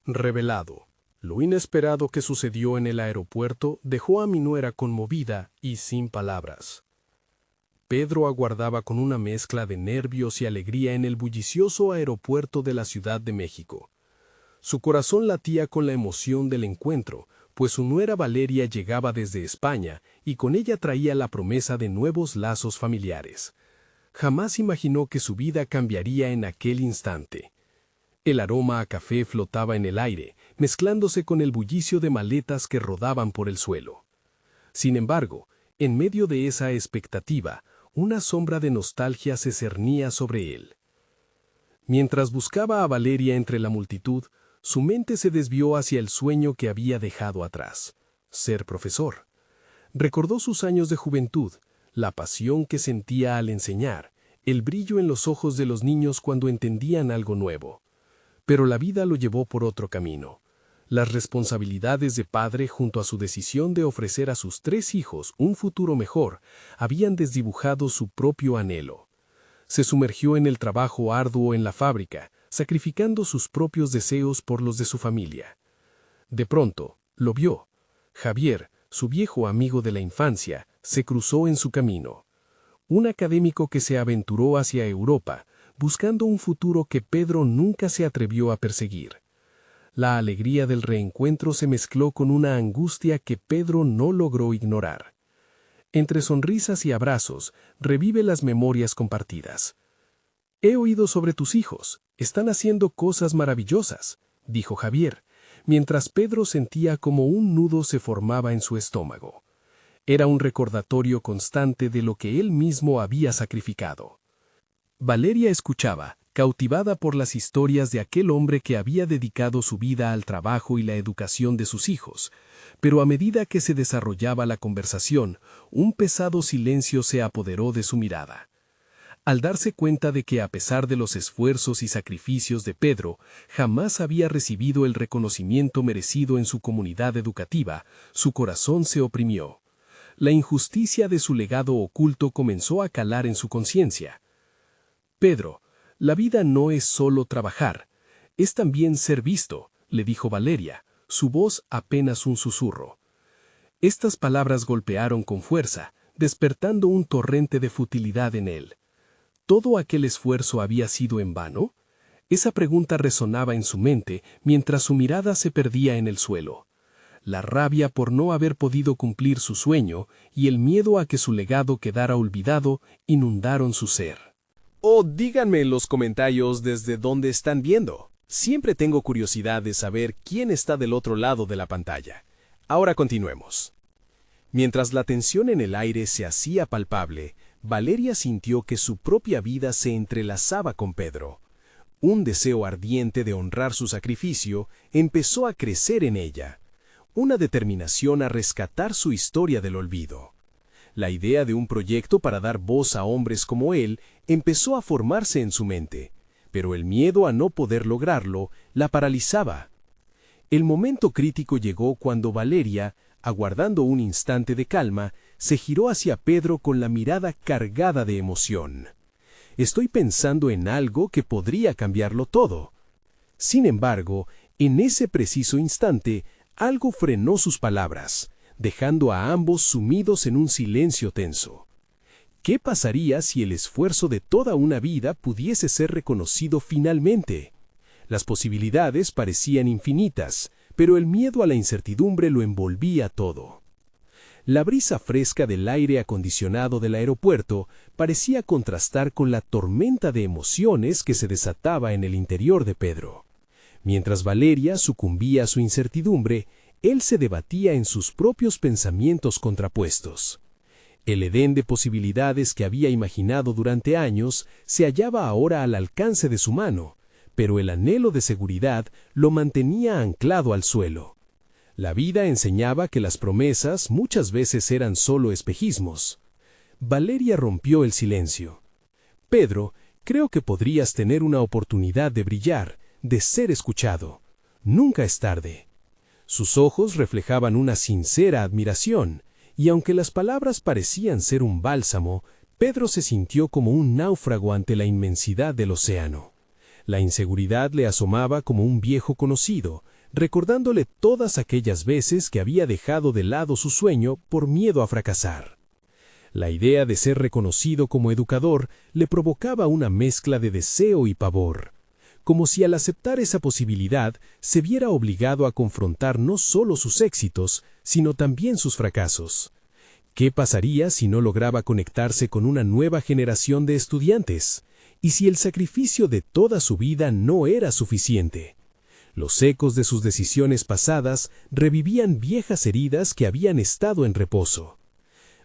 Revelado. Lo inesperado que sucedió en el aeropuerto dejó a mi nuera conmovida y sin palabras. Pedro aguardaba con una mezcla de nervios y alegría en el bullicioso aeropuerto de la Ciudad de México. Su corazón latía con la emoción del encuentro, pues su nuera Valeria llegaba desde España y con ella traía la promesa de nuevos lazos familiares. Jamás imaginó que su vida cambiaría en aquel instante. El aroma a café flotaba en el aire, mezclándose con el bullicio de maletas que rodaban por el suelo. Sin embargo, en medio de esa expectativa, una sombra de nostalgia se cernía sobre él. Mientras buscaba a Valeria entre la multitud, su mente se desvió hacia el sueño que había dejado atrás: ser profesor. Recordó sus años de juventud, la pasión que sentía al enseñar, el brillo en los ojos de los niños cuando entendían algo nuevo. Pero la vida lo llevó por otro camino. Las responsabilidades de padre, junto a su decisión de ofrecer a sus 3 hijos un futuro mejor, habían desdibujado su propio anhelo. Se sumergió en el trabajo arduo en la fábrica, sacrificando sus propios deseos por los de su familia. De pronto, lo vio. Javier, su viejo amigo de la infancia, se cruzó en su camino. Un académico que se aventuró hacia Europa, buscando un futuro que Pedro nunca se atrevió a perseguir. La alegría del reencuentro se mezcló con una angustia que Pedro no logró ignorar. Entre sonrisas y abrazos, revive las memorias compartidas. «He oído sobre tus hijos, están haciendo cosas maravillosas», dijo Javier, mientras Pedro sentía como un nudo se formaba en su estómago. Era un recordatorio constante de lo que él mismo había sacrificado. Valeria escuchaba, cautivada por las historias de aquel hombre que había dedicado su vida al trabajo y la educación de sus hijos, pero a medida que se desarrollaba la conversación, un pesado silencio se apoderó de su mirada. Al darse cuenta de que a pesar de los esfuerzos y sacrificios de Pedro, jamás había recibido el reconocimiento merecido en su comunidad educativa, su corazón se oprimió. La injusticia de su legado oculto comenzó a calar en su conciencia. «Pedro, la vida no es solo trabajar, es también ser visto», le dijo Valeria, su voz apenas un susurro. Estas palabras golpearon con fuerza, despertando un torrente de futilidad en él. ¿Todo aquel esfuerzo había sido en vano? Esa pregunta resonaba en su mente mientras su mirada se perdía en el suelo. La rabia por no haber podido cumplir su sueño y el miedo a que su legado quedara olvidado inundaron su ser. O díganme en los comentarios desde dónde están viendo. Siempre tengo curiosidad de saber quién está del otro lado de la pantalla. Ahora continuemos. Mientras la tensión en el aire se hacía palpable, Valeria sintió que su propia vida se entrelazaba con Pedro. Un deseo ardiente de honrar su sacrificio empezó a crecer en ella. Una determinación a rescatar su historia del olvido. La idea de un proyecto para dar voz a hombres como él empezó a formarse en su mente, pero el miedo a no poder lograrlo la paralizaba. El momento crítico llegó cuando Valeria, aguardando un instante de calma, se giró hacia Pedro con la mirada cargada de emoción. «Estoy pensando en algo que podría cambiarlo todo». Sin embargo, en ese preciso instante, algo frenó sus palabras, dejando a ambos sumidos en un silencio tenso. ¿Qué pasaría si el esfuerzo de toda una vida pudiese ser reconocido finalmente? Las posibilidades parecían infinitas, pero el miedo a la incertidumbre lo envolvía todo. La brisa fresca del aire acondicionado del aeropuerto parecía contrastar con la tormenta de emociones que se desataba en el interior de Pedro. Mientras Valeria sucumbía a su incertidumbre, él se debatía en sus propios pensamientos contrapuestos. El edén de posibilidades que había imaginado durante años se hallaba ahora al alcance de su mano, pero el anhelo de seguridad lo mantenía anclado al suelo. La vida enseñaba que las promesas muchas veces eran solo espejismos. Valeria rompió el silencio. «Pedro, creo que podrías tener una oportunidad de brillar, de ser escuchado. Nunca es tarde». Sus ojos reflejaban una sincera admiración, y aunque las palabras parecían ser un bálsamo, Pedro se sintió como un náufrago ante la inmensidad del océano. La inseguridad le asomaba como un viejo conocido, recordándole todas aquellas veces que había dejado de lado su sueño por miedo a fracasar. La idea de ser reconocido como educador le provocaba una mezcla de deseo y pavor, como si al aceptar esa posibilidad se viera obligado a confrontar no solo sus éxitos, sino también sus fracasos. ¿Qué pasaría si no lograba conectarse con una nueva generación de estudiantes? ¿Y si el sacrificio de toda su vida no era suficiente? Los ecos de sus decisiones pasadas revivían viejas heridas que habían estado en reposo.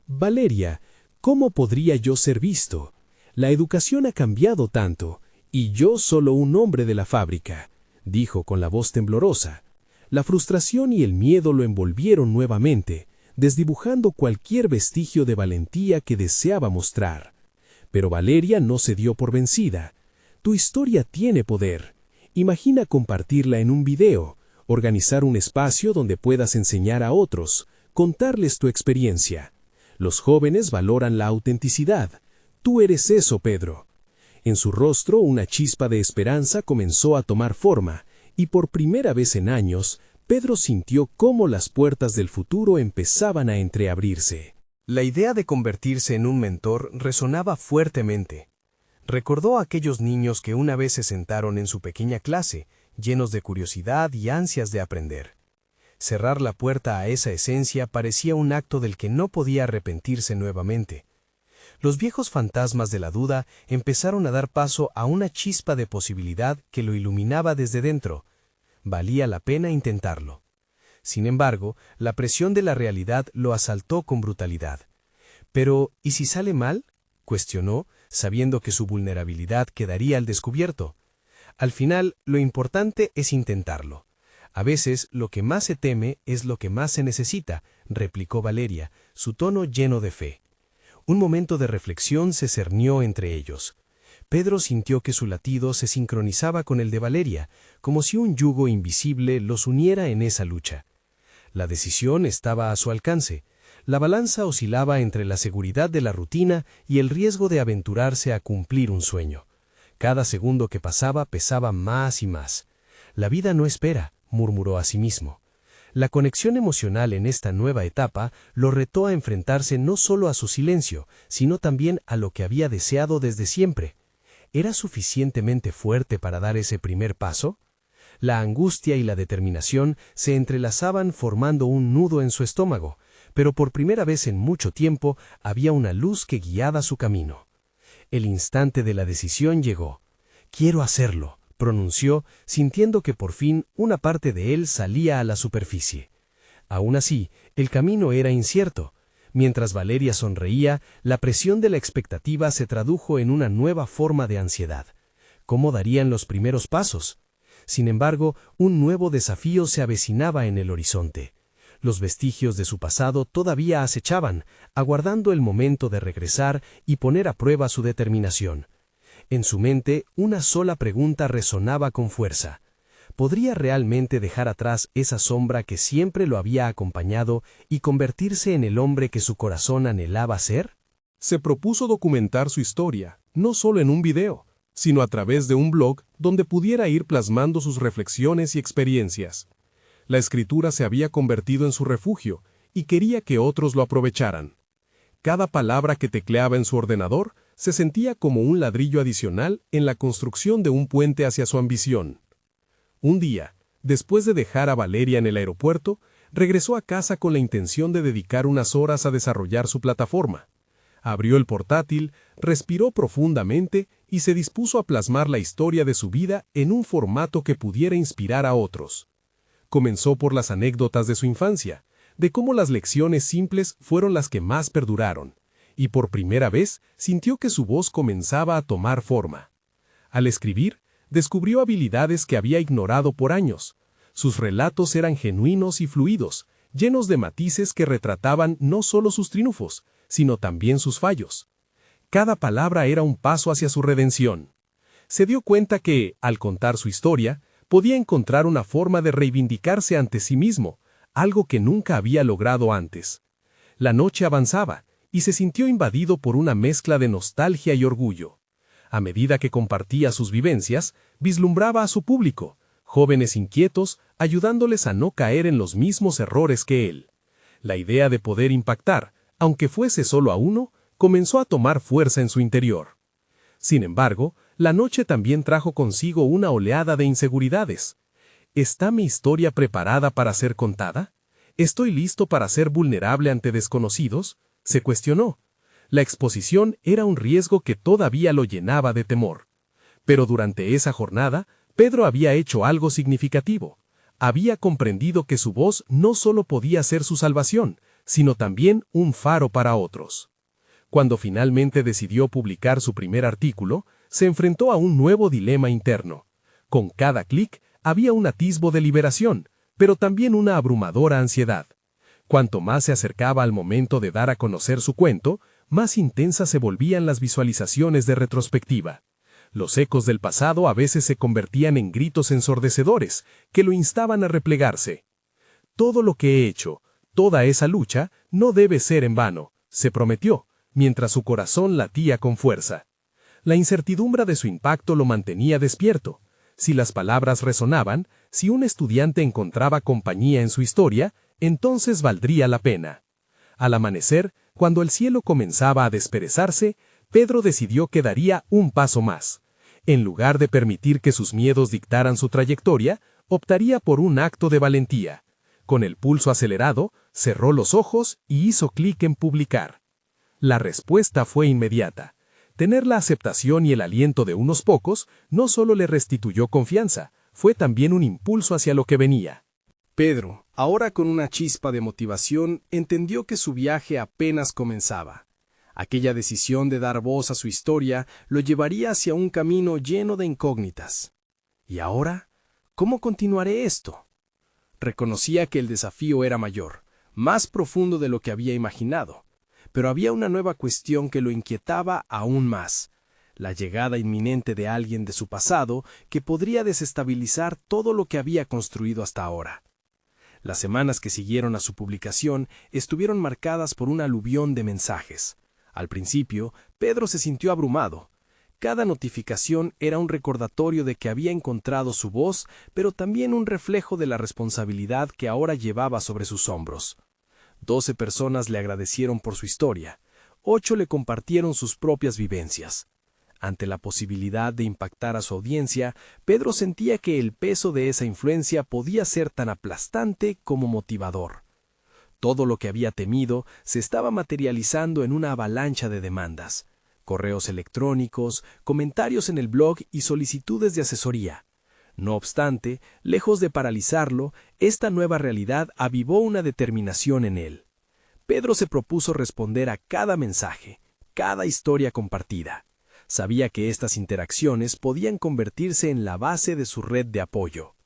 Valeria, ¿cómo podría yo ser visto? La educación ha cambiado tanto, y yo solo un hombre de la fábrica, dijo con la voz temblorosa. La frustración y el miedo lo envolvieron nuevamente, desdibujando cualquier vestigio de valentía que deseaba mostrar. Pero Valeria no se dio por vencida. Tu historia tiene poder. Imagina compartirla en un video, organizar un espacio donde puedas enseñar a otros, contarles tu experiencia. Los jóvenes valoran la autenticidad. Tú eres eso, Pedro. En su rostro una chispa de esperanza comenzó a tomar forma, y por primera vez en años, Pedro sintió cómo las puertas del futuro empezaban a entreabrirse. La idea de convertirse en un mentor resonaba fuertemente. Recordó a aquellos niños que una vez se sentaron en su pequeña clase, llenos de curiosidad y ansias de aprender. Cerrar la puerta a esa esencia parecía un acto del que no podía arrepentirse nuevamente. Los viejos fantasmas de la duda empezaron a dar paso a una chispa de posibilidad que lo iluminaba desde dentro. Valía la pena intentarlo. Sin embargo, la presión de la realidad lo asaltó con brutalidad. Pero, ¿y si sale mal?, cuestionó, sabiendo que su vulnerabilidad quedaría al descubierto. Al final, lo importante es intentarlo. A veces, lo que más se teme es lo que más se necesita, replicó Valeria, su tono lleno de fe. Un momento de reflexión se cernió entre ellos. Pedro sintió que su latido se sincronizaba con el de Valeria, como si un yugo invisible los uniera en esa lucha. La decisión estaba a su alcance. La balanza oscilaba entre la seguridad de la rutina y el riesgo de aventurarse a cumplir un sueño. Cada segundo que pasaba pesaba más y más. La vida no espera, murmuró a sí mismo. La conexión emocional en esta nueva etapa lo retó a enfrentarse no solo a su silencio, sino también a lo que había deseado desde siempre. ¿Era suficientemente fuerte para dar ese primer paso? La angustia y la determinación se entrelazaban formando un nudo en su estómago, pero por primera vez en mucho tiempo había una luz que guiaba su camino. El instante de la decisión llegó. «Quiero hacerlo», pronunció, sintiendo que por fin una parte de él salía a la superficie. Aún así, el camino era incierto. Mientras Valeria sonreía, la presión de la expectativa se tradujo en una nueva forma de ansiedad. ¿Cómo darían los primeros pasos? Sin embargo, un nuevo desafío se avecinaba en el horizonte. Los vestigios de su pasado todavía acechaban, aguardando el momento de regresar y poner a prueba su determinación. En su mente, una sola pregunta resonaba con fuerza. ¿Podría realmente dejar atrás esa sombra que siempre lo había acompañado y convertirse en el hombre que su corazón anhelaba ser? Se propuso documentar su historia, no solo en un video, sino a través de un blog donde pudiera ir plasmando sus reflexiones y experiencias. La escritura se había convertido en su refugio y quería que otros lo aprovecharan. Cada palabra que tecleaba en su ordenador se sentía como un ladrillo adicional en la construcción de un puente hacia su ambición. Un día, después de dejar a Valeria en el aeropuerto, regresó a casa con la intención de dedicar unas horas a desarrollar su plataforma. Abrió el portátil, respiró profundamente y se dispuso a plasmar la historia de su vida en un formato que pudiera inspirar a otros. Comenzó por las anécdotas de su infancia, de cómo las lecciones simples fueron las que más perduraron, y por primera vez sintió que su voz comenzaba a tomar forma. Al escribir, descubrió habilidades que había ignorado por años. Sus relatos eran genuinos y fluidos, llenos de matices que retrataban no solo sus triunfos, sino también sus fallos. Cada palabra era un paso hacia su redención. Se dio cuenta que, al contar su historia, podía encontrar una forma de reivindicarse ante sí mismo, algo que nunca había logrado antes. La noche avanzaba, y se sintió invadido por una mezcla de nostalgia y orgullo. A medida que compartía sus vivencias, vislumbraba a su público, jóvenes inquietos, ayudándoles a no caer en los mismos errores que él. La idea de poder impactar, aunque fuese solo a uno, comenzó a tomar fuerza en su interior. Sin embargo, la noche también trajo consigo una oleada de inseguridades. ¿Está mi historia preparada para ser contada? ¿Estoy listo para ser vulnerable ante desconocidos? Se cuestionó. La exposición era un riesgo que todavía lo llenaba de temor. Pero durante esa jornada, Pedro había hecho algo significativo. Había comprendido que su voz no solo podía ser su salvación, sino también un faro para otros. Cuando finalmente decidió publicar su primer artículo, se enfrentó a un nuevo dilema interno. Con cada clic había un atisbo de liberación, pero también una abrumadora ansiedad. Cuanto más se acercaba al momento de dar a conocer su cuento, más intensas se volvían las visualizaciones de retrospectiva. Los ecos del pasado a veces se convertían en gritos ensordecedores, que lo instaban a replegarse. Todo lo que he hecho, toda esa lucha, no debe ser en vano, se prometió, mientras su corazón latía con fuerza. La incertidumbre de su impacto lo mantenía despierto. Si las palabras resonaban, si un estudiante encontraba compañía en su historia, entonces valdría la pena. Al amanecer, cuando el cielo comenzaba a desperezarse, Pedro decidió que daría un paso más. En lugar de permitir que sus miedos dictaran su trayectoria, optaría por un acto de valentía. Con el pulso acelerado, cerró los ojos y hizo clic en publicar. La respuesta fue inmediata. Tener la aceptación y el aliento de unos pocos no solo le restituyó confianza, fue también un impulso hacia lo que venía. Pedro, ahora con una chispa de motivación, entendió que su viaje apenas comenzaba. Aquella decisión de dar voz a su historia lo llevaría hacia un camino lleno de incógnitas. ¿Y ahora? ¿Cómo continuaré esto? Reconocía que el desafío era mayor, más profundo de lo que había imaginado, pero había una nueva cuestión que lo inquietaba aún más: la llegada inminente de alguien de su pasado que podría desestabilizar todo lo que había construido hasta ahora. Las semanas que siguieron a su publicación estuvieron marcadas por un aluvión de mensajes. Al principio, Pedro se sintió abrumado. Cada notificación era un recordatorio de que había encontrado su voz, pero también un reflejo de la responsabilidad que ahora llevaba sobre sus hombros. 12 personas le agradecieron por su historia. 8 le compartieron sus propias vivencias. Ante la posibilidad de impactar a su audiencia, Pedro sentía que el peso de esa influencia podía ser tan aplastante como motivador. Todo lo que había temido se estaba materializando en una avalancha de demandas: correos electrónicos, comentarios en el blog y solicitudes de asesoría. No obstante, lejos de paralizarlo, esta nueva realidad avivó una determinación en él. Pedro se propuso responder a cada mensaje, cada historia compartida. Sabía que estas interacciones podían convertirse en la base de su red de apoyo.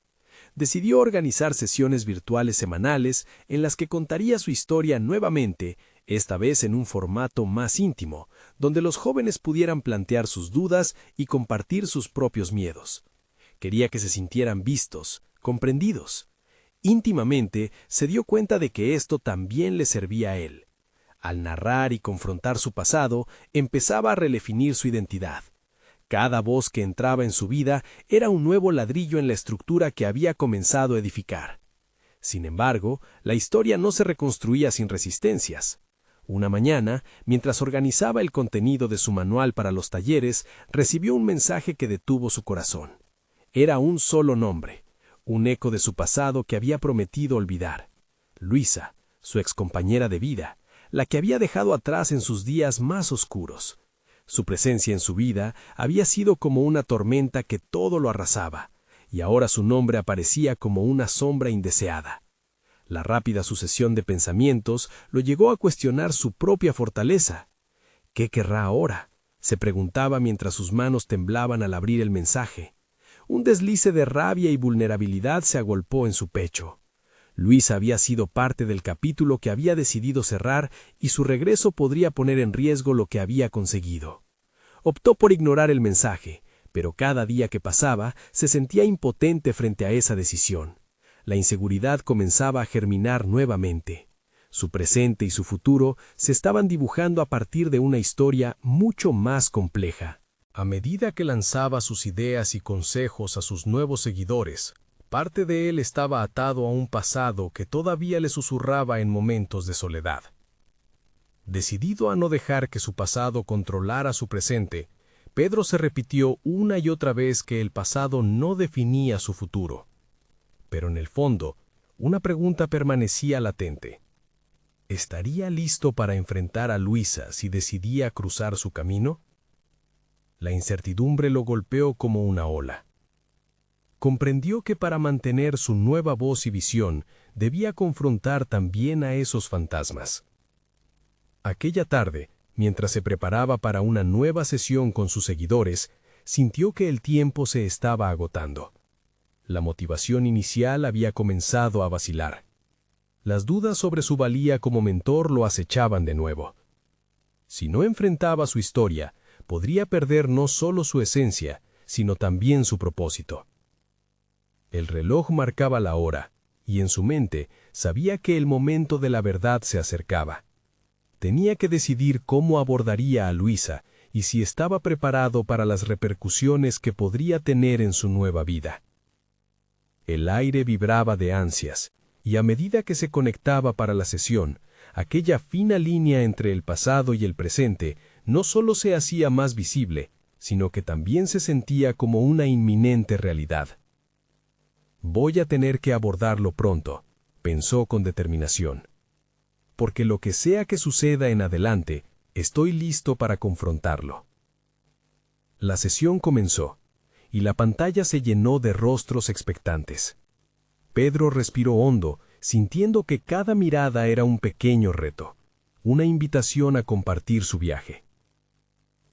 Decidió organizar sesiones virtuales semanales en las que contaría su historia nuevamente, esta vez en un formato más íntimo, donde los jóvenes pudieran plantear sus dudas y compartir sus propios miedos. Quería que se sintieran vistos, comprendidos. Íntimamente se dio cuenta de que esto también le servía a él. Al narrar y confrontar su pasado, empezaba a redefinir su identidad. Cada voz que entraba en su vida era un nuevo ladrillo en la estructura que había comenzado a edificar. Sin embargo, la historia no se reconstruía sin resistencias. Una mañana, mientras organizaba el contenido de su manual para los talleres, recibió un mensaje que detuvo su corazón. Era un solo nombre, un eco de su pasado que había prometido olvidar. Luisa, su excompañera de vida, la que había dejado atrás en sus días más oscuros. Su presencia en su vida había sido como una tormenta que todo lo arrasaba, y ahora su nombre aparecía como una sombra indeseada. La rápida sucesión de pensamientos lo llegó a cuestionar su propia fortaleza. ¿Qué querrá ahora?, se preguntaba mientras sus manos temblaban al abrir el mensaje. Un deslice de rabia y vulnerabilidad se agolpó en su pecho. Luisa había sido parte del capítulo que había decidido cerrar y su regreso podría poner en riesgo lo que había conseguido. Optó por ignorar el mensaje, pero cada día que pasaba se sentía impotente frente a esa decisión. La inseguridad comenzaba a germinar nuevamente. Su presente y su futuro se estaban dibujando a partir de una historia mucho más compleja. A medida que lanzaba sus ideas y consejos a sus nuevos seguidores, parte de él estaba atado a un pasado que todavía le susurraba en momentos de soledad. Decidido a no dejar que su pasado controlara su presente, Pedro se repitió una y otra vez que el pasado no definía su futuro. Pero en el fondo, una pregunta permanecía latente. ¿Estaría listo para enfrentar a Luisa si decidía cruzar su camino? La incertidumbre lo golpeó como una ola. Comprendió que para mantener su nueva voz y visión, debía confrontar también a esos fantasmas. Aquella tarde, mientras se preparaba para una nueva sesión con sus seguidores, sintió que el tiempo se estaba agotando. La motivación inicial había comenzado a vacilar. Las dudas sobre su valía como mentor lo acechaban de nuevo. Si no enfrentaba su historia, podría perder no solo su esencia, sino también su propósito. El reloj marcaba la hora, y en su mente sabía que el momento de la verdad se acercaba. Tenía que decidir cómo abordaría a Luisa y si estaba preparado para las repercusiones que podría tener en su nueva vida. El aire vibraba de ansias, y a medida que se conectaba para la sesión, aquella fina línea entre el pasado y el presente no solo se hacía más visible, sino que también se sentía como una inminente realidad. Voy a tener que abordarlo pronto, pensó con determinación. Porque lo que sea que suceda en adelante, estoy listo para confrontarlo. La sesión comenzó, y la pantalla se llenó de rostros expectantes. Pedro respiró hondo, sintiendo que cada mirada era un pequeño reto, una invitación a compartir su viaje.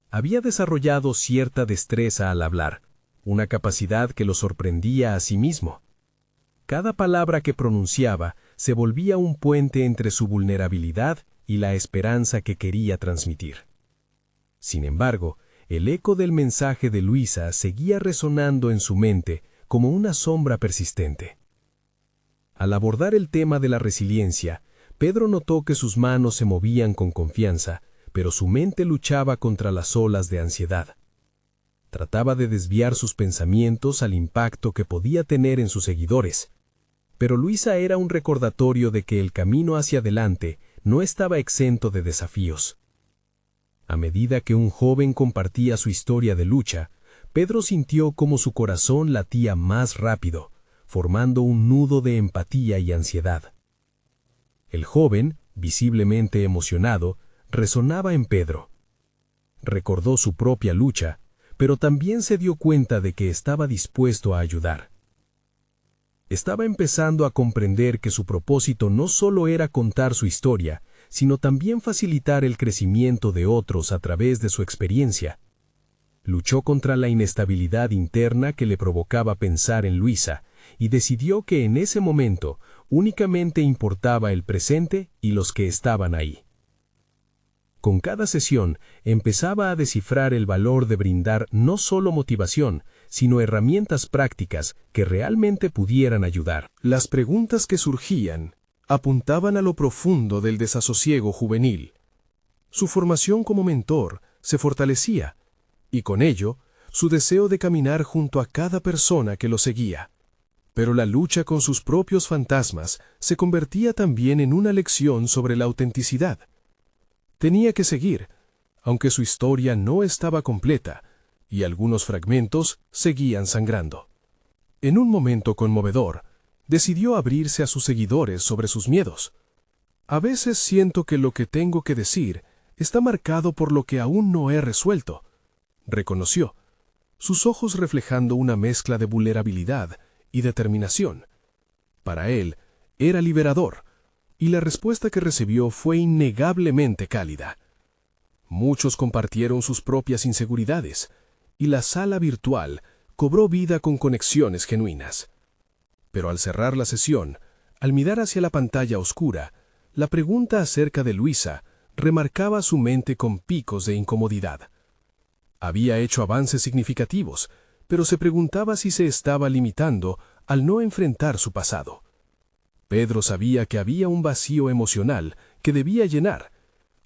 Había desarrollado cierta destreza al hablar, una capacidad que lo sorprendía a sí mismo. Cada palabra que pronunciaba se volvía un puente entre su vulnerabilidad y la esperanza que quería transmitir. Sin embargo, el eco del mensaje de Luisa seguía resonando en su mente como una sombra persistente. Al abordar el tema de la resiliencia, Pedro notó que sus manos se movían con confianza, pero su mente luchaba contra las olas de ansiedad. Trataba de desviar sus pensamientos al impacto que podía tener en sus seguidores. Pero Luisa era un recordatorio de que el camino hacia adelante no estaba exento de desafíos. A medida que un joven compartía su historia de lucha, Pedro sintió cómo su corazón latía más rápido, formando un nudo de empatía y ansiedad. El joven, visiblemente emocionado, resonaba en Pedro. Recordó su propia lucha, pero también se dio cuenta de que estaba dispuesto a ayudar. Estaba empezando a comprender que su propósito no solo era contar su historia, sino también facilitar el crecimiento de otros a través de su experiencia. Luchó contra la inestabilidad interna que le provocaba pensar en Luisa, y decidió que en ese momento únicamente importaba el presente y los que estaban ahí. Con cada sesión empezaba a descifrar el valor de brindar no solo motivación, sino herramientas prácticas que realmente pudieran ayudar. Las preguntas que surgían apuntaban a lo profundo del desasosiego juvenil. Su formación como mentor se fortalecía, y con ello, su deseo de caminar junto a cada persona que lo seguía. Pero la lucha con sus propios fantasmas se convertía también en una lección sobre la autenticidad. Tenía que seguir, aunque su historia no estaba completa, y algunos fragmentos seguían sangrando. En un momento conmovedor, decidió abrirse a sus seguidores sobre sus miedos. A veces siento que lo que tengo que decir está marcado por lo que aún no he resuelto, reconoció, sus ojos reflejando una mezcla de vulnerabilidad y determinación. Para él, era liberador, y la respuesta que recibió fue innegablemente cálida. Muchos compartieron sus propias inseguridades, y la sala virtual cobró vida con conexiones genuinas. Pero al cerrar la sesión, al mirar hacia la pantalla oscura, la pregunta acerca de Luisa remarcaba su mente con picos de incomodidad. Había hecho avances significativos, pero se preguntaba si se estaba limitando al no enfrentar su pasado. Pedro sabía que había un vacío emocional que debía llenar,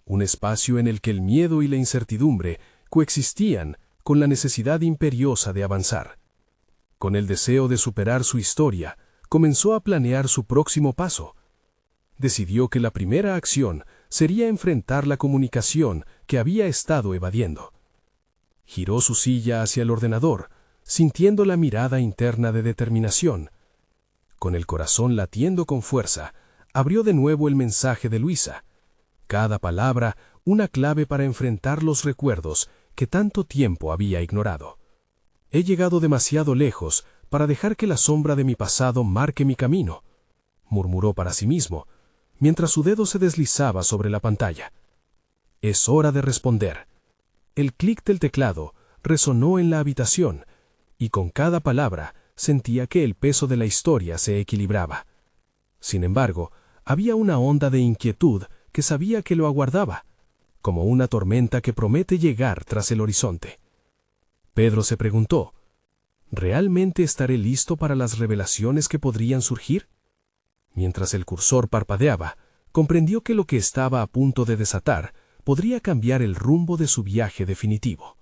un espacio en el que el miedo y la incertidumbre coexistían con la necesidad imperiosa de avanzar. Con el deseo de superar su historia, comenzó a planear su próximo paso. Decidió que la primera acción sería enfrentar la comunicación que había estado evadiendo. Giró su silla hacia el ordenador, sintiendo la mirada interna de determinación. Con el corazón latiendo con fuerza, abrió de nuevo el mensaje de Luisa. Cada palabra, una clave para enfrentar los recuerdos que tanto tiempo había ignorado. He llegado demasiado lejos para dejar que la sombra de mi pasado marque mi camino, murmuró para sí mismo, mientras su dedo se deslizaba sobre la pantalla. Es hora de responder. El clic del teclado resonó en la habitación, y con cada palabra sentía que el peso de la historia se equilibraba. Sin embargo, había una onda de inquietud que sabía que lo aguardaba, como una tormenta que promete llegar tras el horizonte. Pedro se preguntó, ¿realmente estaré listo para las revelaciones que podrían surgir? Mientras el cursor parpadeaba, comprendió que lo que estaba a punto de desatar podría cambiar el rumbo de su viaje definitivo.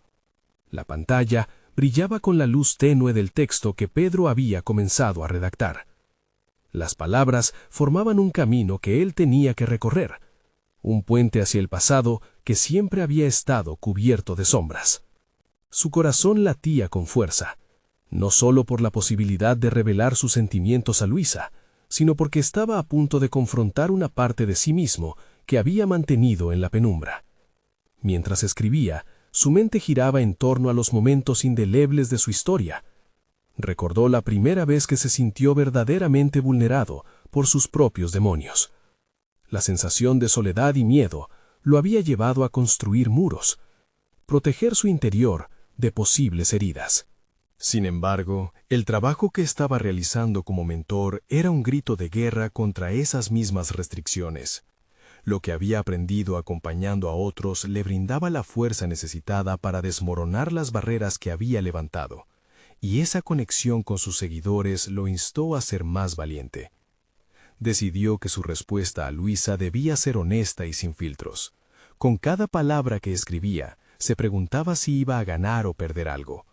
La pantalla brillaba con la luz tenue del texto que Pedro había comenzado a redactar. Las palabras formaban un camino que él tenía que recorrer, un puente hacia el pasado que siempre había estado cubierto de sombras. Su corazón latía con fuerza, no solo por la posibilidad de revelar sus sentimientos a Luisa, sino porque estaba a punto de confrontar una parte de sí mismo que había mantenido en la penumbra. Mientras escribía, su mente giraba en torno a los momentos indelebles de su historia. Recordó la primera vez que se sintió verdaderamente vulnerado por sus propios demonios. La sensación de soledad y miedo lo había llevado a construir muros, proteger su interior de posibles heridas. Sin embargo, el trabajo que estaba realizando como mentor era un grito de guerra contra esas mismas restricciones. Lo que había aprendido acompañando a otros le brindaba la fuerza necesitada para desmoronar las barreras que había levantado, y esa conexión con sus seguidores lo instó a ser más valiente. Decidió que su respuesta a Luisa debía ser honesta y sin filtros. Con cada palabra que escribía, se preguntaba si iba a ganar o perder algo.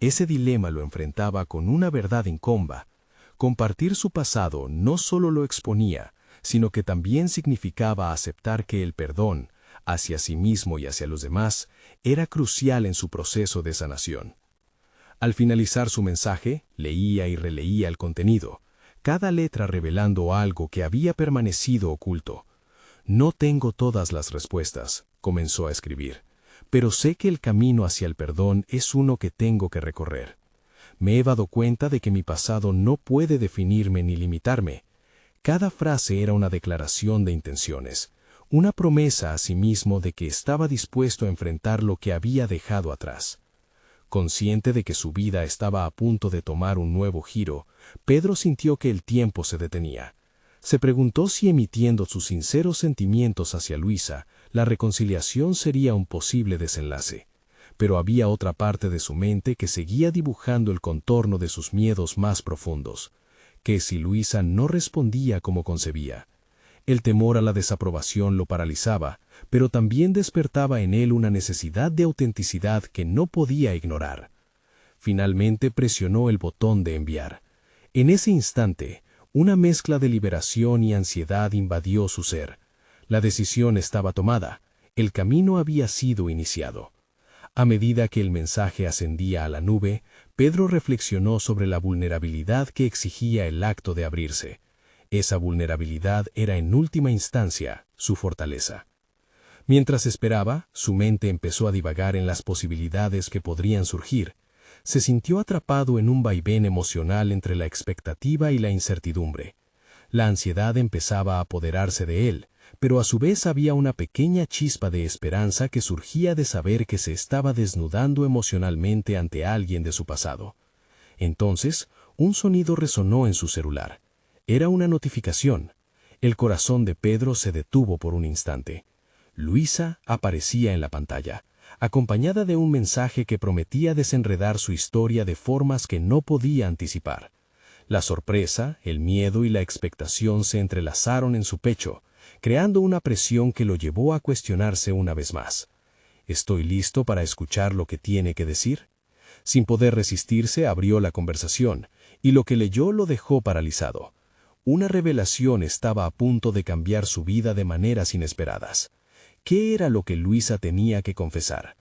Ese dilema lo enfrentaba con una verdad incómoda. Compartir su pasado no solo lo exponía, sino que también significaba aceptar que el perdón, hacia sí mismo y hacia los demás, era crucial en su proceso de sanación. Al finalizar su mensaje, leía y releía el contenido, cada letra revelando algo que había permanecido oculto. No tengo todas las respuestas, comenzó a escribir, pero sé que el camino hacia el perdón es uno que tengo que recorrer. Me he dado cuenta de que mi pasado no puede definirme ni limitarme. Cada frase era una declaración de intenciones, una promesa a sí mismo de que estaba dispuesto a enfrentar lo que había dejado atrás. Consciente de que su vida estaba a punto de tomar un nuevo giro, Pedro sintió que el tiempo se detenía. Se preguntó si emitiendo sus sinceros sentimientos hacia Luisa, la reconciliación sería un posible desenlace. Pero había otra parte de su mente que seguía dibujando el contorno de sus miedos más profundos, que si Luisa no respondía como concebía. El temor a la desaprobación lo paralizaba, pero también despertaba en él una necesidad de autenticidad que no podía ignorar. Finalmente presionó el botón de enviar. En ese instante, una mezcla de liberación y ansiedad invadió su ser. La decisión estaba tomada, el camino había sido iniciado. A medida que el mensaje ascendía a la nube, Pedro reflexionó sobre la vulnerabilidad que exigía el acto de abrirse. Esa vulnerabilidad era en última instancia su fortaleza. Mientras esperaba, su mente empezó a divagar en las posibilidades que podrían surgir. Se sintió atrapado en un vaivén emocional entre la expectativa y la incertidumbre. La ansiedad empezaba a apoderarse de él, pero a su vez había una pequeña chispa de esperanza que surgía de saber que se estaba desnudando emocionalmente ante alguien de su pasado. Entonces, un sonido resonó en su celular. Era una notificación. El corazón de Pedro se detuvo por un instante. Luisa aparecía en la pantalla, acompañada de un mensaje que prometía desenredar su historia de formas que no podía anticipar. La sorpresa, el miedo y la expectación se entrelazaron en su pecho, creando una presión que lo llevó a cuestionarse una vez más. Estoy listo para escuchar lo que tiene que decir. Sin poder resistirse, abrió la conversación, y lo que leyó lo dejó paralizado. Una revelación estaba a punto de cambiar su vida de maneras inesperadas. ¿Qué era lo que Luisa tenía que confesar?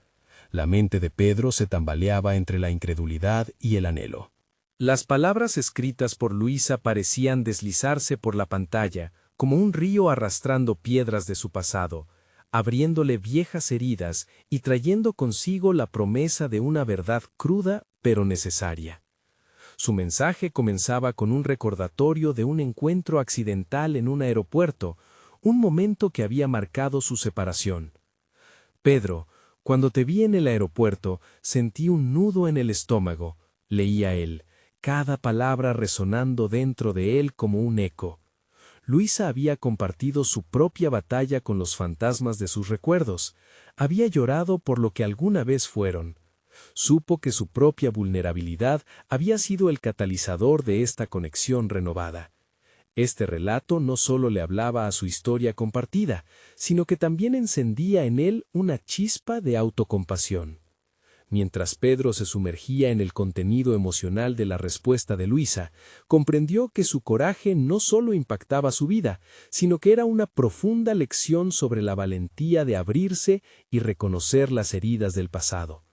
La mente de Pedro se tambaleaba entre la incredulidad y el anhelo. Las palabras escritas por Luisa parecían deslizarse por la pantalla, como un río arrastrando piedras de su pasado, abriéndole viejas heridas y trayendo consigo la promesa de una verdad cruda pero necesaria. Su mensaje comenzaba con un recordatorio de un encuentro accidental en un aeropuerto, un momento que había marcado su separación. «Pedro, cuando te vi en el aeropuerto, sentí un nudo en el estómago», leía él, cada palabra resonando dentro de él como un eco. Luisa había compartido su propia batalla con los fantasmas de sus recuerdos, había llorado por lo que alguna vez fueron. Supo que su propia vulnerabilidad había sido el catalizador de esta conexión renovada. Este relato no solo le hablaba a su historia compartida, sino que también encendía en él una chispa de autocompasión. Mientras Pedro se sumergía en el contenido emocional de la respuesta de Luisa, comprendió que su coraje no solo impactaba su vida, sino que era una profunda lección sobre la valentía de abrirse y reconocer las heridas del pasado.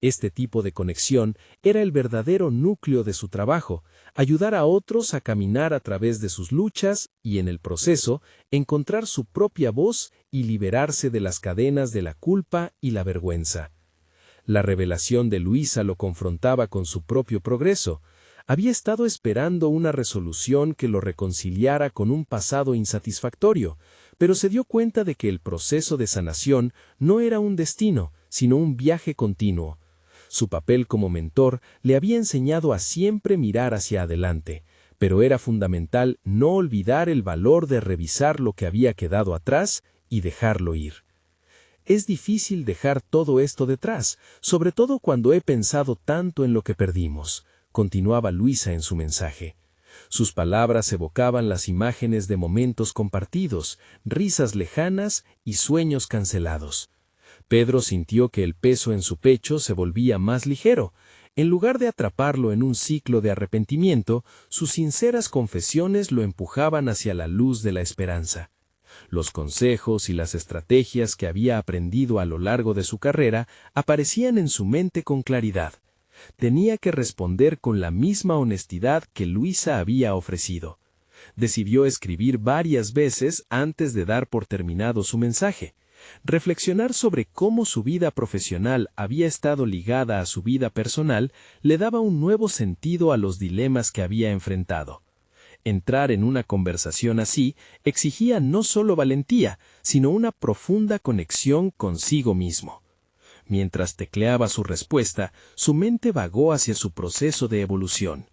Este tipo de conexión era el verdadero núcleo de su trabajo, ayudar a otros a caminar a través de sus luchas y, en el proceso, encontrar su propia voz y liberarse de las cadenas de la culpa y la vergüenza. La revelación de Luisa lo confrontaba con su propio progreso. Había estado esperando una resolución que lo reconciliara con un pasado insatisfactorio, pero se dio cuenta de que el proceso de sanación no era un destino, sino un viaje continuo. Su papel como mentor le había enseñado a siempre mirar hacia adelante, pero era fundamental no olvidar el valor de revisar lo que había quedado atrás y dejarlo ir. Es difícil dejar todo esto detrás, sobre todo cuando he pensado tanto en lo que perdimos, continuaba Luisa en su mensaje. Sus palabras evocaban las imágenes de momentos compartidos, risas lejanas y sueños cancelados. Pedro sintió que el peso en su pecho se volvía más ligero. En lugar de atraparlo en un ciclo de arrepentimiento, sus sinceras confesiones lo empujaban hacia la luz de la esperanza. Los consejos y las estrategias que había aprendido a lo largo de su carrera aparecían en su mente con claridad. Tenía que responder con la misma honestidad que Luisa había ofrecido. Decidió escribir varias veces antes de dar por terminado su mensaje. Reflexionar sobre cómo su vida profesional había estado ligada a su vida personal le daba un nuevo sentido a los dilemas que había enfrentado. Entrar en una conversación así exigía no solo valentía, sino una profunda conexión consigo mismo. Mientras tecleaba su respuesta, su mente vagó hacia su proceso de evolución.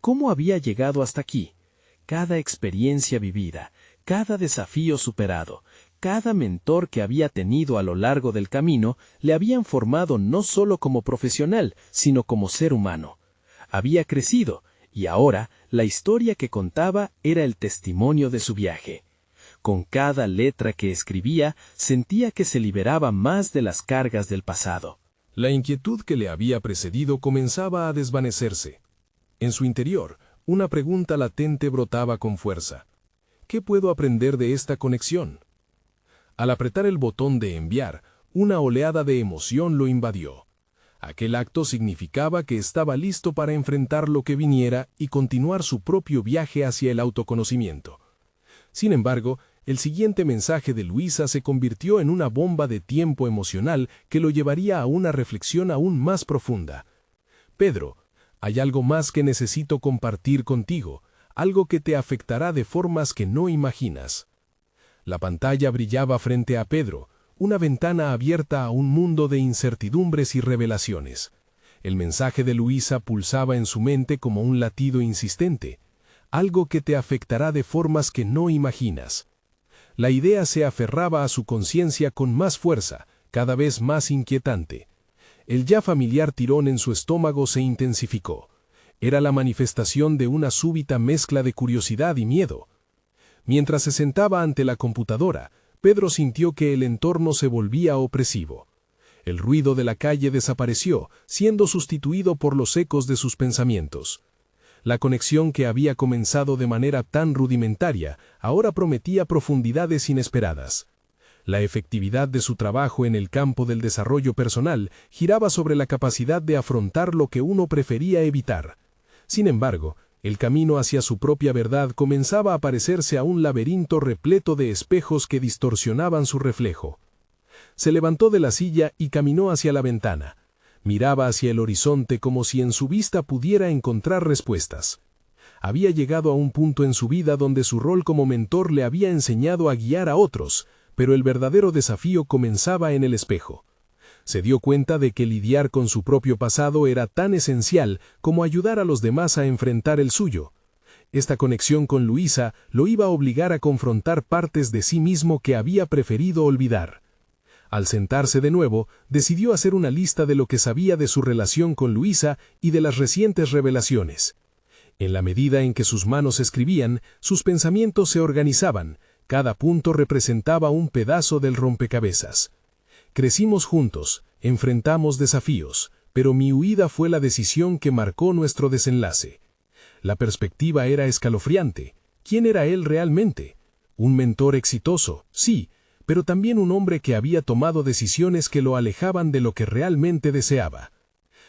¿Cómo había llegado hasta aquí? Cada experiencia vivida, cada desafío superado, cada mentor que había tenido a lo largo del camino le habían formado no solo como profesional, sino como ser humano. Había crecido, y ahora la historia que contaba era el testimonio de su viaje. Con cada letra que escribía, sentía que se liberaba más de las cargas del pasado. La inquietud que le había precedido comenzaba a desvanecerse. En su interior, una pregunta latente brotaba con fuerza. ¿Qué puedo aprender de esta conexión? Al apretar el botón de enviar, una oleada de emoción lo invadió. Aquel acto significaba que estaba listo para enfrentar lo que viniera y continuar su propio viaje hacia el autoconocimiento. Sin embargo, el siguiente mensaje de Luisa se convirtió en una bomba de tiempo emocional que lo llevaría a una reflexión aún más profunda. Pedro, hay algo más que necesito compartir contigo, algo que te afectará de formas que no imaginas. La pantalla brillaba frente a Pedro, una ventana abierta a un mundo de incertidumbres y revelaciones. El mensaje de Luisa pulsaba en su mente como un latido insistente, algo que te afectará de formas que no imaginas. La idea se aferraba a su conciencia con más fuerza, cada vez más inquietante. El ya familiar tirón en su estómago se intensificó. Era la manifestación de una súbita mezcla de curiosidad y miedo. Mientras se sentaba ante la computadora, Pedro sintió que el entorno se volvía opresivo. El ruido de la calle desapareció, siendo sustituido por los ecos de sus pensamientos. La conexión que había comenzado de manera tan rudimentaria ahora prometía profundidades inesperadas. La efectividad de su trabajo en el campo del desarrollo personal giraba sobre la capacidad de afrontar lo que uno prefería evitar. Sin embargo, el camino hacia su propia verdad comenzaba a parecerse a un laberinto repleto de espejos que distorsionaban su reflejo. Se levantó de la silla y caminó hacia la ventana. Miraba hacia el horizonte como si en su vista pudiera encontrar respuestas. Había llegado a un punto en su vida donde su rol como mentor le había enseñado a guiar a otros, pero el verdadero desafío comenzaba en el espejo. Se dio cuenta de que lidiar con su propio pasado era tan esencial como ayudar a los demás a enfrentar el suyo. Esta conexión con Luisa lo iba a obligar a confrontar partes de sí mismo que había preferido olvidar. Al sentarse de nuevo, decidió hacer una lista de lo que sabía de su relación con Luisa y de las recientes revelaciones. En la medida en que sus manos escribían, sus pensamientos se organizaban. Cada punto representaba un pedazo del rompecabezas. Crecimos juntos, enfrentamos desafíos, pero mi huida fue la decisión que marcó nuestro desenlace. La perspectiva era escalofriante. ¿Quién era él realmente? Un mentor exitoso, sí, pero también un hombre que había tomado decisiones que lo alejaban de lo que realmente deseaba.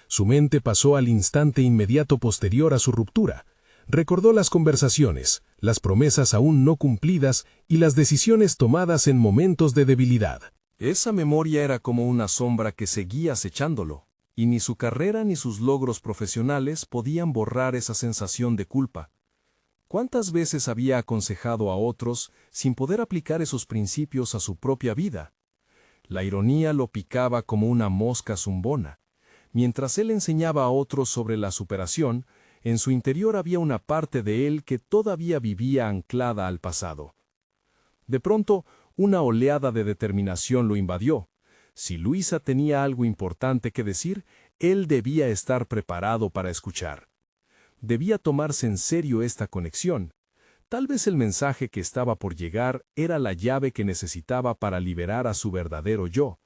Su mente pasó al instante inmediato posterior a su ruptura. Recordó las conversaciones, las promesas aún no cumplidas y las decisiones tomadas en momentos de debilidad. Esa memoria era como una sombra que seguía acechándolo, y ni su carrera ni sus logros profesionales podían borrar esa sensación de culpa. ¿Cuántas veces había aconsejado a otros sin poder aplicar esos principios a su propia vida? La ironía lo picaba como una mosca zumbona. Mientras él enseñaba a otros sobre la superación, en su interior había una parte de él que todavía vivía anclada al pasado. De pronto, una oleada de determinación lo invadió. Si Luisa tenía algo importante que decir, él debía estar preparado para escuchar. Debía tomarse en serio esta conexión. Tal vez el mensaje que estaba por llegar era la llave que necesitaba para liberar a su verdadero yo.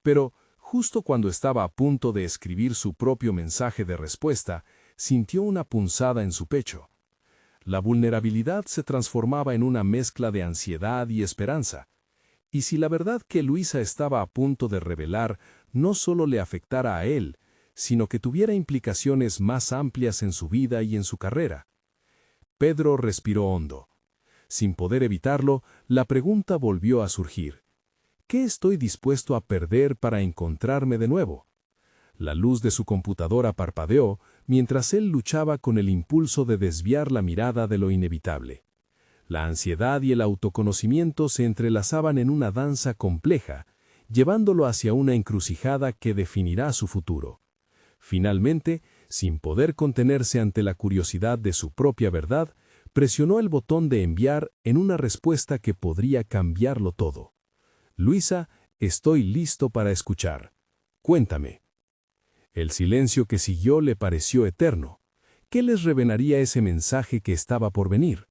Pero, justo cuando estaba a punto de escribir su propio mensaje de respuesta, sintió una punzada en su pecho. La vulnerabilidad se transformaba en una mezcla de ansiedad y esperanza. Y si la verdad que Luisa estaba a punto de revelar no solo le afectara a él, sino que tuviera implicaciones más amplias en su vida y en su carrera. Pedro respiró hondo. Sin poder evitarlo, la pregunta volvió a surgir. ¿Qué estoy dispuesto a perder para encontrarme de nuevo? La luz de su computadora parpadeó mientras él luchaba con el impulso de desviar la mirada de lo inevitable. La ansiedad y el autoconocimiento se entrelazaban en una danza compleja, llevándolo hacia una encrucijada que definirá su futuro. Finalmente, sin poder contenerse ante la curiosidad de su propia verdad, presionó el botón de enviar en una respuesta que podría cambiarlo todo. Luisa, estoy listo para escuchar. Cuéntame. El silencio que siguió le pareció eterno. ¿Qué les revelaría ese mensaje que estaba por venir?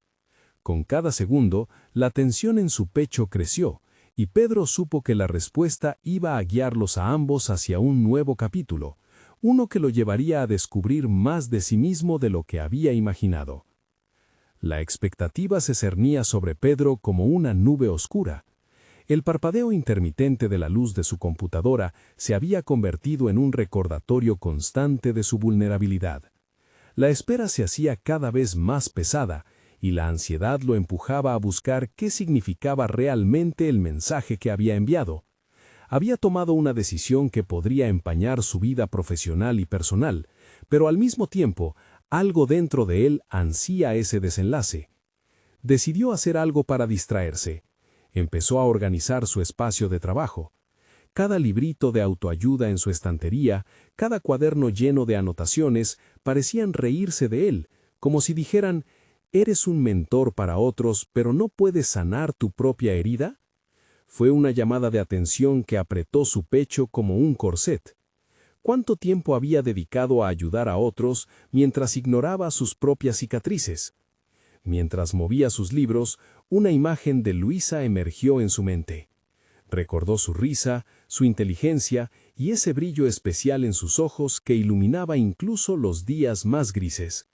Con cada segundo, la tensión en su pecho creció, y Pedro supo que la respuesta iba a guiarlos a ambos hacia un nuevo capítulo, uno que lo llevaría a descubrir más de sí mismo de lo que había imaginado. La expectativa se cernía sobre Pedro como una nube oscura. El parpadeo intermitente de la luz de su computadora se había convertido en un recordatorio constante de su vulnerabilidad. La espera se hacía cada vez más pesada, y la ansiedad lo empujaba a buscar qué significaba realmente el mensaje que había enviado. Había tomado una decisión que podría empañar su vida profesional y personal, pero al mismo tiempo, algo dentro de él ansía ese desenlace. Decidió hacer algo para distraerse. Empezó a organizar su espacio de trabajo. Cada librito de autoayuda en su estantería, cada cuaderno lleno de anotaciones, parecían reírse de él, como si dijeran, ¿eres un mentor para otros, pero no puedes sanar tu propia herida? Fue una llamada de atención que apretó su pecho como un corset. ¿Cuánto tiempo había dedicado a ayudar a otros mientras ignoraba sus propias cicatrices? Mientras movía sus libros, una imagen de Luisa emergió en su mente. Recordó su risa, su inteligencia y ese brillo especial en sus ojos que iluminaba incluso los días más grises.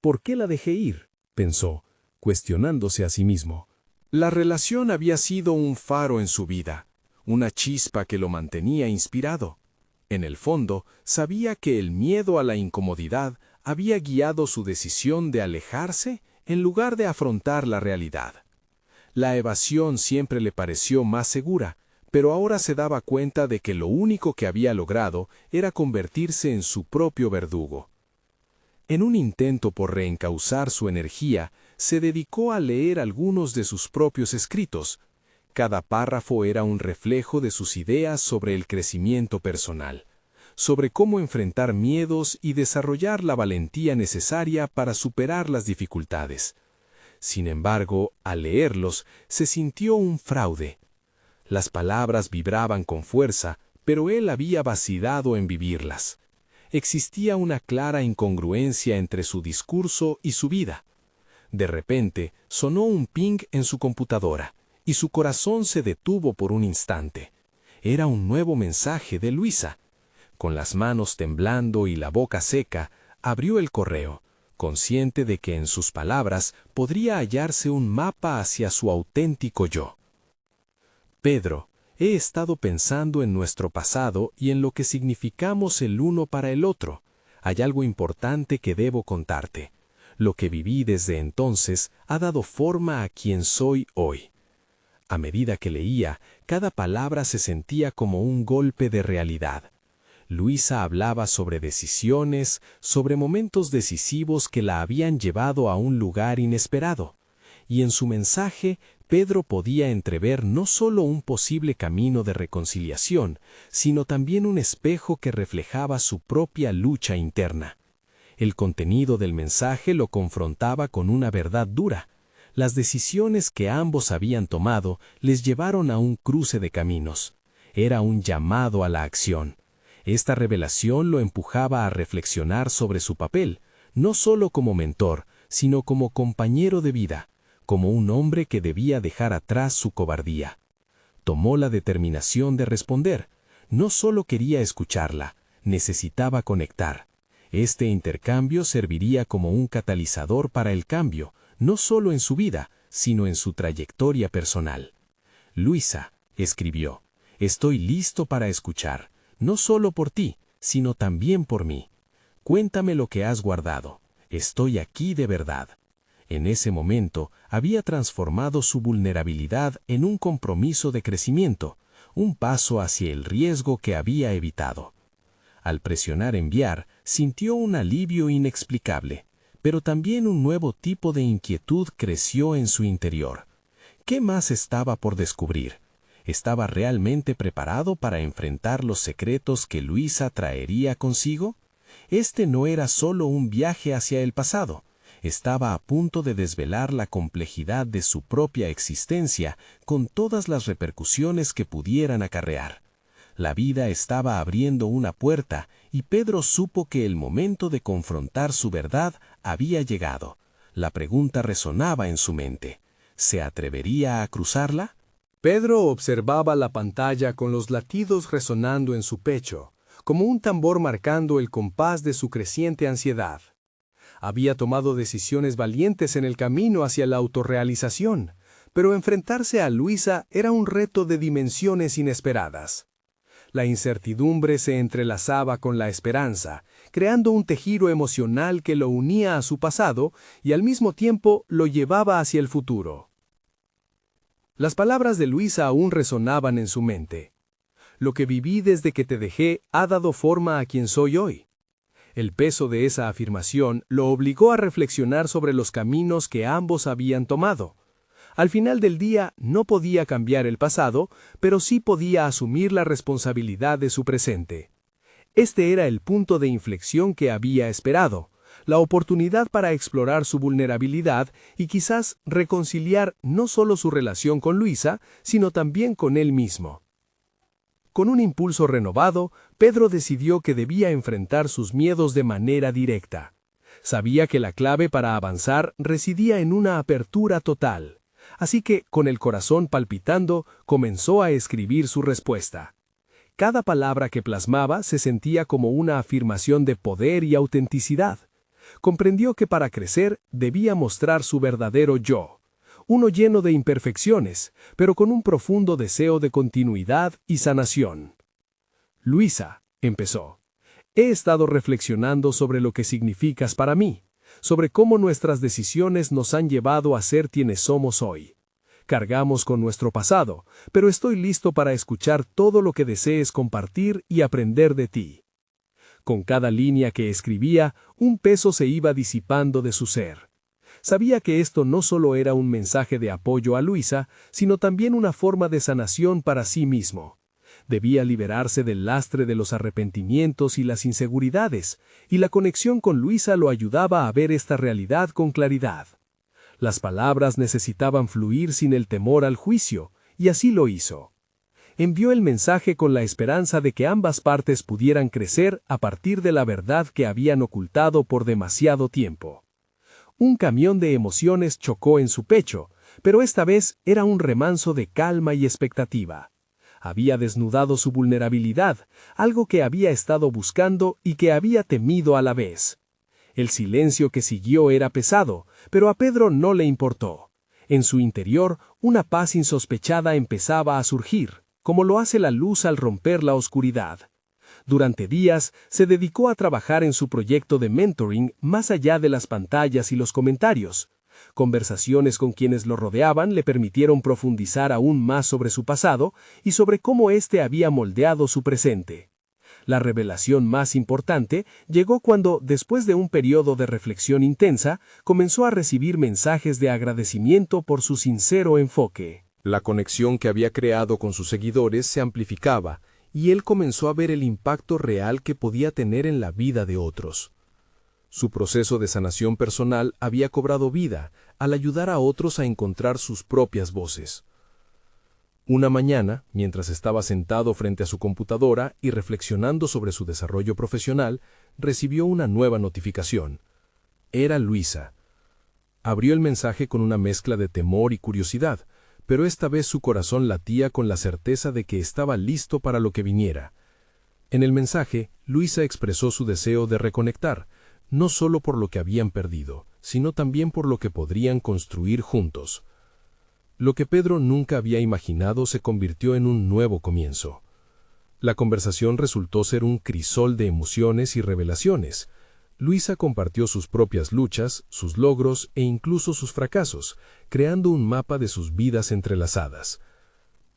¿Por qué la dejé ir?, pensó, cuestionándose a sí mismo. La relación había sido un faro en su vida, una chispa que lo mantenía inspirado. En el fondo, sabía que el miedo a la incomodidad había guiado su decisión de alejarse en lugar de afrontar la realidad. La evasión siempre le pareció más segura, pero ahora se daba cuenta de que lo único que había logrado era convertirse en su propio verdugo. En un intento por reencauzar su energía, se dedicó a leer algunos de sus propios escritos. Cada párrafo era un reflejo de sus ideas sobre el crecimiento personal, sobre cómo enfrentar miedos y desarrollar la valentía necesaria para superar las dificultades. Sin embargo, al leerlos, se sintió un fraude. Las palabras vibraban con fuerza, pero él había vacilado en vivirlas. Existía una clara incongruencia entre su discurso y su vida. De repente, sonó un ping en su computadora, y su corazón se detuvo por un instante. Era un nuevo mensaje de Luisa. Con las manos temblando y la boca seca, abrió el correo, consciente de que en sus palabras podría hallarse un mapa hacia su auténtico yo. Pedro, he estado pensando en nuestro pasado y en lo que significamos el uno para el otro. Hay algo importante que debo contarte. Lo que viví desde entonces ha dado forma a quien soy hoy. A medida que leía, cada palabra se sentía como un golpe de realidad. Luisa hablaba sobre decisiones, sobre momentos decisivos que la habían llevado a un lugar inesperado. Y en su mensaje, Pedro podía entrever no solo un posible camino de reconciliación, sino también un espejo que reflejaba su propia lucha interna. El contenido del mensaje lo confrontaba con una verdad dura. Las decisiones que ambos habían tomado les llevaron a un cruce de caminos. Era un llamado a la acción. Esta revelación lo empujaba a reflexionar sobre su papel, no solo como mentor, sino como compañero de vida, como un hombre que debía dejar atrás su cobardía. Tomó la determinación de responder. No solo quería escucharla, necesitaba conectar. Este intercambio serviría como un catalizador para el cambio, no solo en su vida, sino en su trayectoria personal. Luisa, escribió, estoy listo para escuchar. No solo por ti, sino también por mí. Cuéntame lo que has guardado. Estoy aquí de verdad. En ese momento, había transformado su vulnerabilidad en un compromiso de crecimiento, un paso hacia el riesgo que había evitado. Al presionar enviar, sintió un alivio inexplicable, pero también un nuevo tipo de inquietud creció en su interior. ¿Qué más estaba por descubrir? ¿Estaba realmente preparado para enfrentar los secretos que Luisa traería consigo? Este no era solo un viaje hacia el pasado. Estaba a punto de desvelar la complejidad de su propia existencia con todas las repercusiones que pudieran acarrear. La vida estaba abriendo una puerta y Pedro supo que el momento de confrontar su verdad había llegado. La pregunta resonaba en su mente. ¿Se atrevería a cruzarla? Pedro observaba la pantalla con los latidos resonando en su pecho, como un tambor marcando el compás de su creciente ansiedad. Había tomado decisiones valientes en el camino hacia la autorrealización, pero enfrentarse a Luisa era un reto de dimensiones inesperadas. La incertidumbre se entrelazaba con la esperanza, creando un tejido emocional que lo unía a su pasado y al mismo tiempo lo llevaba hacia el futuro. Las palabras de Luisa aún resonaban en su mente. Lo que viví desde que te dejé ha dado forma a quien soy hoy. El peso de esa afirmación lo obligó a reflexionar sobre los caminos que ambos habían tomado. Al final del día no podía cambiar el pasado, pero sí podía asumir la responsabilidad de su presente. Este era el punto de inflexión que había esperado, la oportunidad para explorar su vulnerabilidad y quizás reconciliar no solo su relación con Luisa, sino también con él mismo. Con un impulso renovado, Pedro decidió que debía enfrentar sus miedos de manera directa. Sabía que la clave para avanzar residía en una apertura total. así que, con el corazón palpitando, comenzó a escribir su respuesta. Cada palabra que plasmaba se sentía como una afirmación de poder y autenticidad. Comprendió que para crecer debía mostrar su verdadero yo, uno lleno de imperfecciones, pero con un profundo deseo de continuidad y sanación. Luisa, empezó, he estado reflexionando sobre lo que significas para mí, sobre cómo nuestras decisiones nos han llevado a ser quienes somos hoy. Cargamos con nuestro pasado, pero estoy listo para escuchar todo lo que desees compartir y aprender de ti. Con cada línea que escribía, un peso se iba disipando de su ser. Sabía que esto no solo era un mensaje de apoyo a Luisa, sino también una forma de sanación para sí mismo. Debía liberarse del lastre de los arrepentimientos y las inseguridades, y la conexión con Luisa lo ayudaba a ver esta realidad con claridad. Las palabras necesitaban fluir sin el temor al juicio, y así lo hizo. Envió el mensaje con la esperanza de que ambas partes pudieran crecer a partir de la verdad que habían ocultado por demasiado tiempo. Un camión de emociones chocó en su pecho, pero esta vez era un remanso de calma y expectativa. Había desnudado su vulnerabilidad, algo que había estado buscando y que había temido a la vez. El silencio que siguió era pesado, pero a Pedro no le importó. En su interior, una paz insospechada empezaba a surgir, como lo hace la luz al romper la oscuridad. Durante días, se dedicó a trabajar en su proyecto de mentoring más allá de las pantallas y los comentarios. Conversaciones con quienes lo rodeaban le permitieron profundizar aún más sobre su pasado y sobre cómo éste había moldeado su presente. La revelación más importante llegó cuando, después de un periodo de reflexión intensa, comenzó a recibir mensajes de agradecimiento por su sincero enfoque. La conexión que había creado con sus seguidores se amplificaba, y él comenzó a ver el impacto real que podía tener en la vida de otros. Su proceso de sanación personal había cobrado vida al ayudar a otros a encontrar sus propias voces. Una mañana, mientras estaba sentado frente a su computadora y reflexionando sobre su desarrollo profesional, recibió una nueva notificación. Era Luisa. Abrió el mensaje con una mezcla de temor y curiosidad, pero esta vez su corazón latía con la certeza de que estaba listo para lo que viniera. En el mensaje, Luisa expresó su deseo de reconectar, no solo por lo que habían perdido, sino también por lo que podrían construir juntos. Lo que Pedro nunca había imaginado se convirtió en un nuevo comienzo. La conversación resultó ser un crisol de emociones y revelaciones. Luisa compartió sus propias luchas, sus logros e incluso sus fracasos, creando un mapa de sus vidas entrelazadas.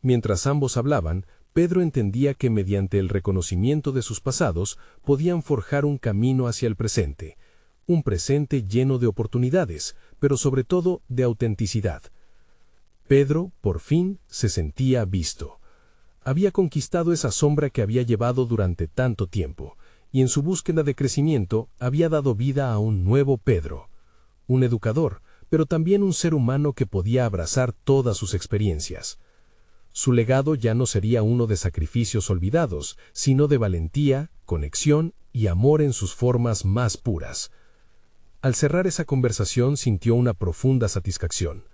Mientras ambos hablaban, Pedro entendía que mediante el reconocimiento de sus pasados podían forjar un camino hacia el presente, un presente lleno de oportunidades, pero sobre todo de autenticidad. Pedro, por fin, se sentía visto. Había conquistado esa sombra que había llevado durante tanto tiempo, y en su búsqueda de crecimiento había dado vida a un nuevo Pedro, un educador, pero también un ser humano que podía abrazar todas sus experiencias. Su legado ya no sería uno de sacrificios olvidados, sino de valentía, conexión y amor en sus formas más puras. Al cerrar esa conversación sintió una profunda satisfacción.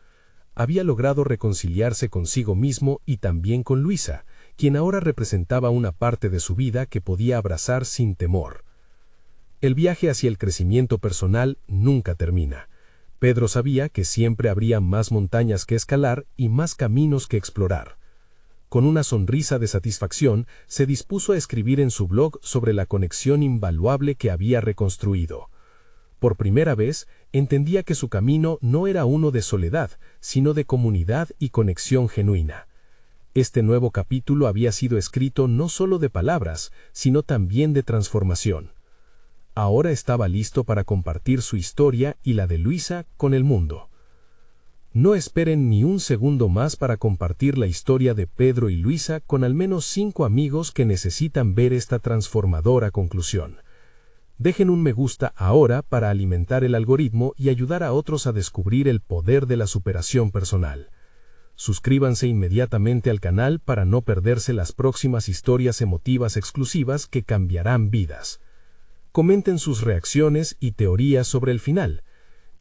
Había logrado reconciliarse consigo mismo y también con Luisa, quien ahora representaba una parte de su vida que podía abrazar sin temor. El viaje hacia el crecimiento personal nunca termina. Pedro sabía que siempre habría más montañas que escalar y más caminos que explorar. Con una sonrisa de satisfacción, se dispuso a escribir en su blog sobre la conexión invaluable que había reconstruido. Por primera vez, entendía que su camino no era uno de soledad, sino de comunidad y conexión genuina. Este nuevo capítulo había sido escrito no solo de palabras, sino también de transformación. Ahora estaba listo para compartir su historia y la de Luisa con el mundo. No esperen ni un segundo más para compartir la historia de Pedro y Luisa con al menos 5 amigos que necesitan ver esta transformadora conclusión. Dejen un me gusta ahora para alimentar el algoritmo y ayudar a otros a descubrir el poder de la superación personal. Suscríbanse inmediatamente al canal para no perderse las próximas historias emotivas exclusivas que cambiarán vidas. Comenten sus reacciones y teorías sobre el final.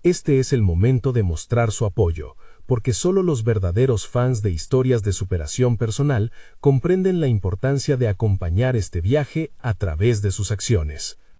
Este es el momento de mostrar su apoyo, porque solo los verdaderos fans de historias de superación personal comprenden la importancia de acompañar este viaje a través de sus acciones.